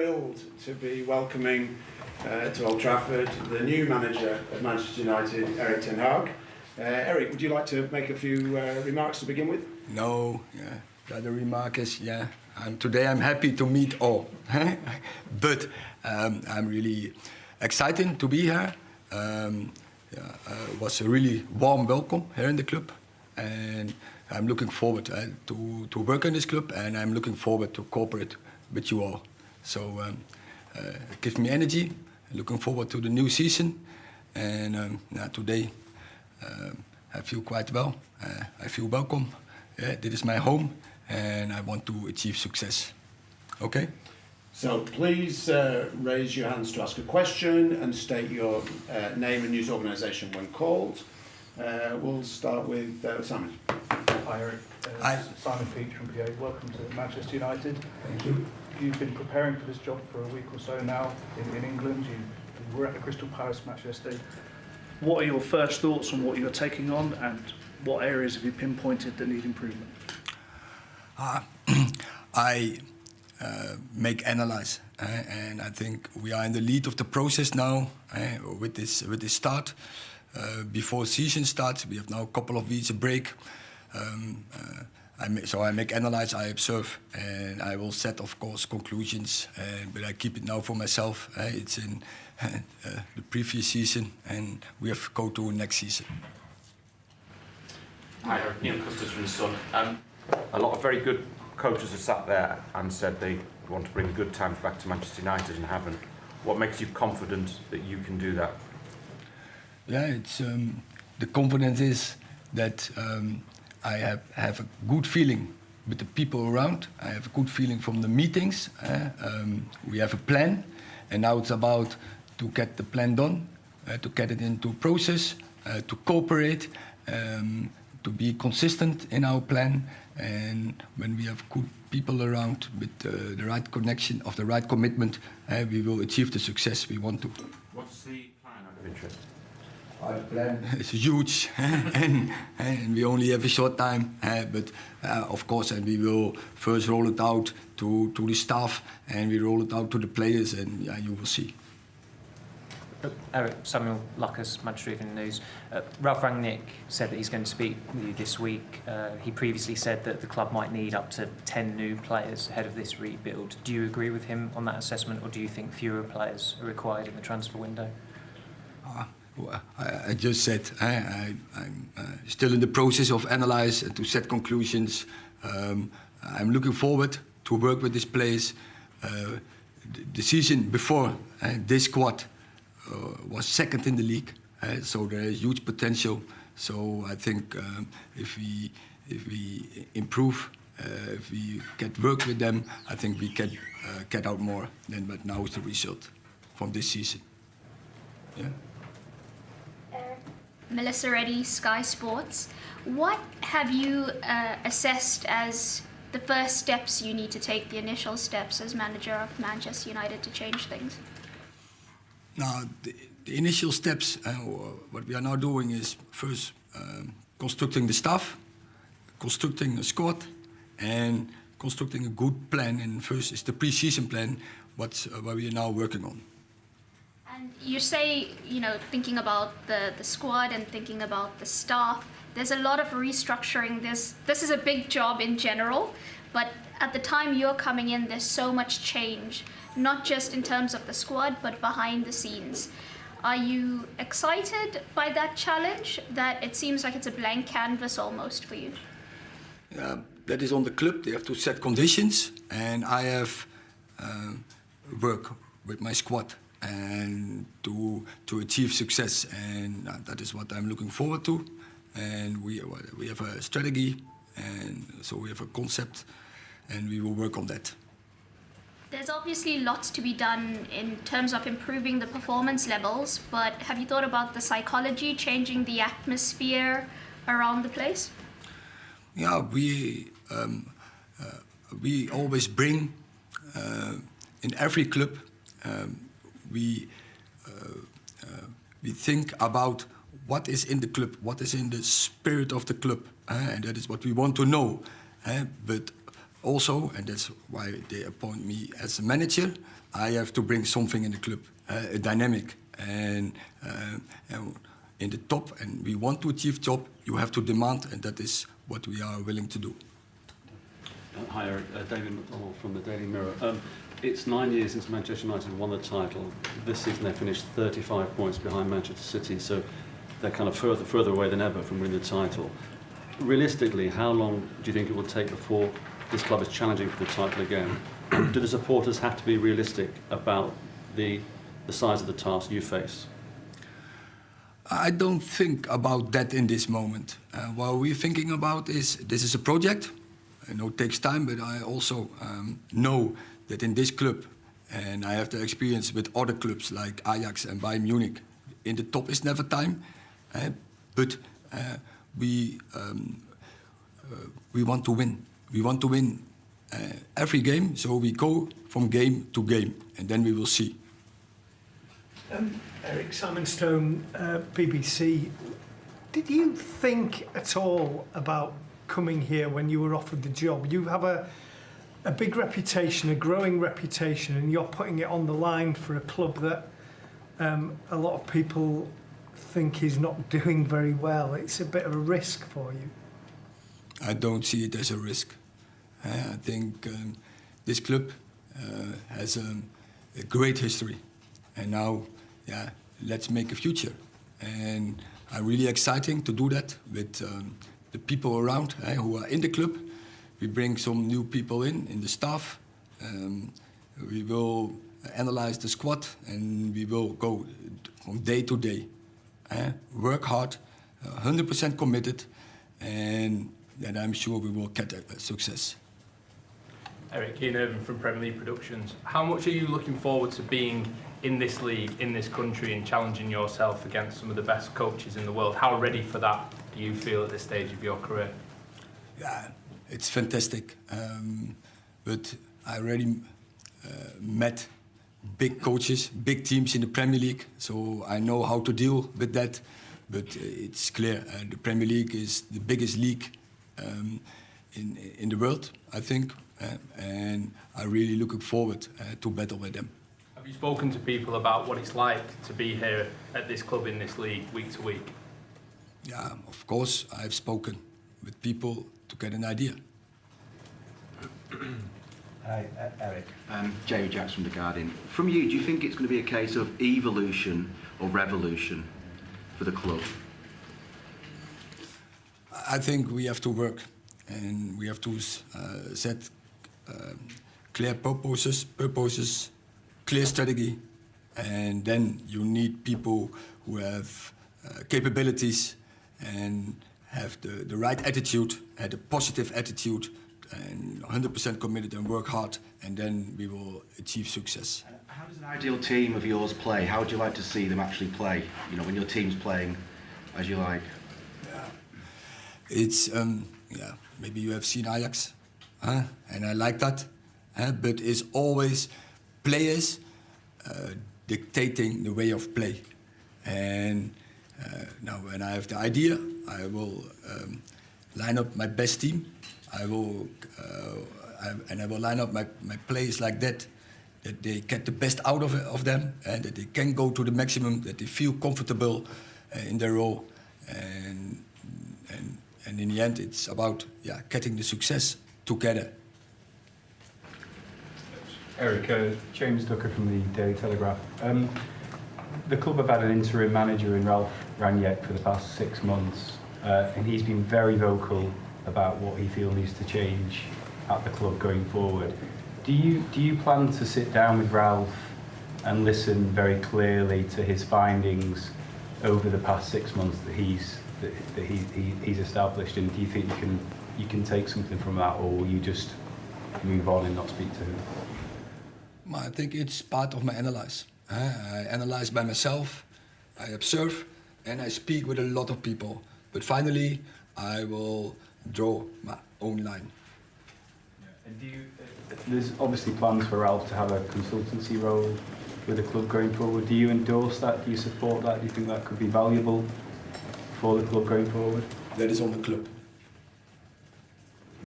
Thrilled to be welcoming to Old Trafford the new manager of Manchester United, Erik ten Hag. Erik, would you like to make a few remarks to begin with? No, the other remark is, today I'm happy to meet all. But I'm really excited to be here. It was a really warm welcome here in the club. And I'm looking forward to work in this club, and I'm looking forward to cooperate with you all. So it gives me energy, looking forward to the new season. And today I feel quite well. I feel welcome. This is my home, and I want to achieve success. Okay? So please raise your hands to ask a question and state your name and news organisation when called. We'll start with Simon. Hi Erik, Simon Peach from PA. Welcome to Manchester United. Thank you. You've been preparing for this job for a week or so now in England. You were at the Crystal Palace match yesterday. What are your first thoughts on what you're taking on, and what areas have you pinpointed that need improvement? I analyze, and I think we are in the lead of the process now with this start. Before season starts, we have now a couple of weeks of break. So I make analyze, I observe, and I will set, of course, conclusions. But I keep it now for myself. It's in the previous season, and we have to go to next season. Hi, Neil Custis from The Sun. A lot of very good coaches have sat there and said they want to bring good times back to Manchester United and haven't. What makes you confident that you can do that? Yeah, it's the confidence is that I have a good feeling with the people around. I have a good feeling from the meetings. We have a plan, and now it's about to get the plan done, to get it into process, to cooperate, to be consistent in our plan. And when we have good people around with the right connection, of the right commitment, we will achieve the success we want to. What's the plan out of interest? Our plan is huge, and we only have a short time. But of course, and we will first roll it out to the staff, and we roll it out to the players, and you will see. Erik, Samuel Lucas, Manchester Evening News. Ralf Rangnick said that he's going to speak with you this week. He previously said that the club might need up to 10 new players ahead of this rebuild. Do you agree with him on that assessment, or do you think fewer players are required in the transfer window? Well, I just said I'm still in the process of analyze and to set conclusions. I'm looking forward to work with these players. The season before, this squad was second in the league, so there is huge potential. So I think if we improve, if we get work with them, I think we can get out more than what now is the result from this season. Yeah. Melissa Reddy, Sky Sports. What have you assessed as the first steps you need to take, the initial steps as manager of Manchester United to change things? Now, the initial steps, what we are now doing is first constructing the staff, constructing a squad, and constructing a good plan. And first is the pre-season plan, what we are now working on. And you say, thinking about the squad and thinking about the staff, there's a lot of restructuring. This is a big job in general, but at the time you're coming in, there's so much change, not just in terms of the squad, but behind the scenes. Are you excited by that challenge, that it seems like it's a blank canvas almost for you? That is on the club. They have to set conditions, and I have work with my squad and to achieve success, and that is what I'm looking forward to. And we have a strategy, and so we have a concept, and we will work on that. There's obviously lots to be done in terms of improving the performance levels, but have you thought about the psychology, changing the atmosphere around the place? Yeah, we always bring in every club. We think about what is in the club, what is in the spirit of the club, and that is what we want to know. But also, and that's why they appoint me as a manager, I have to bring something in the club, a dynamic. And in the top, and we want to achieve top, you have to demand, and that is what we are willing to do. Hi, Eric. David McDonald from the Daily Mirror. It's 9 years since Manchester United won the title. This season they finished 35 points behind Manchester City, so they're kind of further away than ever from winning the title. Realistically, how long do you think it will take before this club is challenging for the title again? Do the supporters have to be realistic about the size of the task you face? I don't think about that in this moment. What we're thinking about is this is a project. I know it takes time, but I also know that in this club, and I have the experience with other clubs like Ajax and Bayern Munich, in the top is never time, but we want to win. We want to win every game, so we go from game to game, and then we will see. Eric, Simon Stone, BBC. Did you think at all about coming here when you were offered the job? You have a big reputation, a growing reputation, and you're putting it on the line for a club that a lot of people think is not doing very well. It's a bit of a risk for you. I don't see it as a risk. I think this club has a great history, and now, yeah, let's make a future. And I'm really exciting to do that with the people around who are in the club. We bring some new people in the staff. We will analyze the squad, and we will go from day to day. Work hard, 100% committed, and then I'm sure we will get a success. Eric, Ian Irvin from Premier League Productions. How much are you looking forward to being in this league, in this country, and challenging yourself against some of the best coaches in the world? How ready for that do you feel at this stage of your career? Yeah, it's fantastic. But I already met big coaches, big teams in the Premier League, so I know how to deal with that. But it's clear the Premier League is the biggest league in the world, I think, and I'm really looking forward to battle with them. Have you spoken to people about what it's like to be here at this club in this league week to week? Yeah, of course, I've spoken with people to get an idea. Hi, Eric. Jamie Jacks from The Guardian. From you, do you think it's going to be a case of evolution or revolution for the club? I think we have to work, and we have to set clear purposes, clear strategy, and then you need people who have capabilities and have the right attitude, had a positive attitude, and 100% committed and work hard, and then we will achieve success. How does an ideal team of yours play? How would you like to see them actually play? You know, when your team's playing as you like. Yeah. It's yeah. Maybe you have seen Ajax, and I like that. But it's always players dictating the way of play. And now, when I have the idea, I will line up my best team. I will line up my players like that they get the best out of them, and that they can go to the maximum, that they feel comfortable in their role, and in the end, it's about getting the success together. Eric, James Ducker from the Daily Telegraph. The club have had an interim manager in Ralph Rangnick for the past 6 months, and he's been very vocal about what he feels needs to change at the club going forward. Do you plan to sit down with Ralph and listen very clearly to his findings over the past 6 months that he's established, and do you think you can take something from that, or will you just move on and not speak to him? I think it's part of my analysis. I analyze by myself, I observe, and I speak with a lot of people. But finally, I will draw my own line. And there's obviously plans for Ralph to have a consultancy role with the club going forward. Do you endorse that? Do you support that? Do you think that could be valuable for the club going forward? That is on the club.